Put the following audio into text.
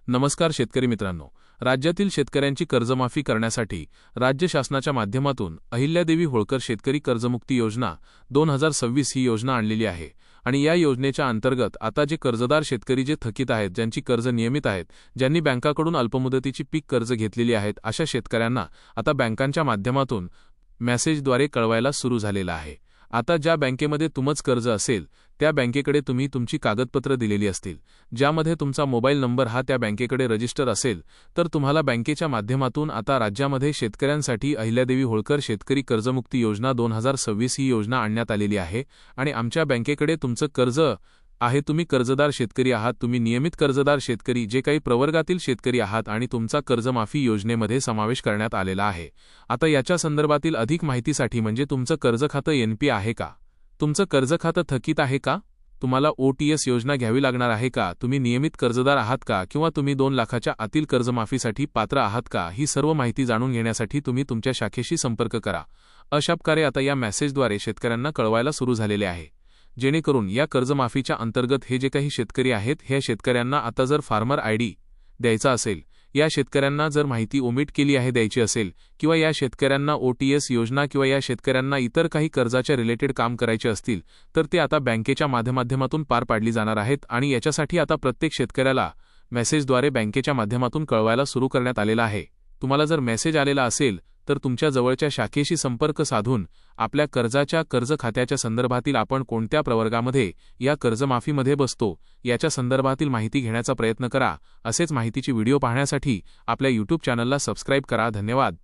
नमस्कार शेतकरी मित्रांनो, राज्यातील शेतकऱ्यांची कर्जमाफी करण्यासाठी राज्य शासनाच्या माध्यमातून अहिल्यादेवी होळकर शेतकरी कर्जमुक्ती योजना 2026 ही योजना आणलेली आहे आणि या योजनेच्या अंतर्गत आता जे कर्जदार शेतकरी जे थकीत आहेत, ज्यांची कर्ज नियमित आहेत, ज्यांनी बँकाकडून अल्पमुदतीची पीक कर्ज घेतलेली आहेत, अशा शेतकऱ्यांना आता बँकांच्या माध्यमातून मेसेजद्वारे कळवायला सुरू झालेला आहे। आता ज्या बँकेमध्ये तुमचं कर्ज असेल त्या बँकेकडे तुम्ही तुमची कागदपत्र दिलेली असतील, ज्यामध्ये तुमचा मोबाईल नंबर हा त्या बँकेकडे रजिस्टर असेल, तर तुम्हाला बँकेच्या माध्यमातून आता राज्यामध्ये शेतकऱ्यांसाठी अहिल्यादेवी होळकर शेतकरी कर्जमुक्ती योजना 2026 ही योजना आणण्यात आलेली आहे आणि आमच्या बँकेकडे तुमचं कर्ज आहे, तुम्ही कर्जदार शेतकरी आहात, तुम्ही नियमित कर्जदार शेतकरी जे काही प्रवर्गातील शेतकरी आहात आणि तुमचा कर्जमाफी योजनेमध्ये समावेश करण्यात आलेला आहे। आता याच्या संदर्भातील अधिक माहितीसाठी म्हणजे तुमचं कर्ज खातं एनपी आहे का, तुमचं कर्ज खातं थकीत आहे का, तुम्हाला ओटीएस योजना घ्यावी लागणार आहे का, तुम्ही नियमित कर्जदार आहात का किंवा तुम्ही 2 लाखाच्या आतील कर्जमाफीसाठी पात्र आहात का, ही सर्व माहिती जाणून घेण्यासाठी तुम्ही तुमच्या शाखेशी संपर्क करा। अशा प्रकारे आता या मेसेजद्वारे शेतकऱ्यांना कळवायला सुरू झालेले आहे, जेणेकरून या कर्जमाफीच्या अंतर्गत हे जे काही शेतकरी आहेत ह्या शेतकऱ्यांना आता जर फार्मर आयडी द्यायचा असेल, या शेतकऱ्यांना जर माहिती ओमिट केली आहे द्यायची असेल किंवा या शेतकऱ्यांना ओटीएस योजना किंवा या शेतकऱ्यांना इतर काही कर्जाच्या रिलेटेड काम करायचे असतील तर ते आता बँकेच्या माध्यमातून पार पाडली जाणार आहेत आणि याच्यासाठी आता प्रत्येक शेतकऱ्याला मेसेजद्वारे बँकेच्या माध्यमातून कळवायला सुरू करण्यात आलेला आहे। तुम्हाला जर मेसेज आलेला असेल तर तुमच्या जवळच्या शाखेशी संपर्क साधून आपल्या कर्जाच्या कर्ज खात्याच्या संदर्भातील आपण कोणत्या प्रवर्गामध्ये या कर्जमाफीमध्ये बसतो याच्या संदर्भातील माहिती घेण्याचा प्रयत्न करा। असेच माहितीची व्हिडिओ पाहण्यासाठी आपल्या YouTube चॅनलला सबस्क्राइब करा। धन्यवाद।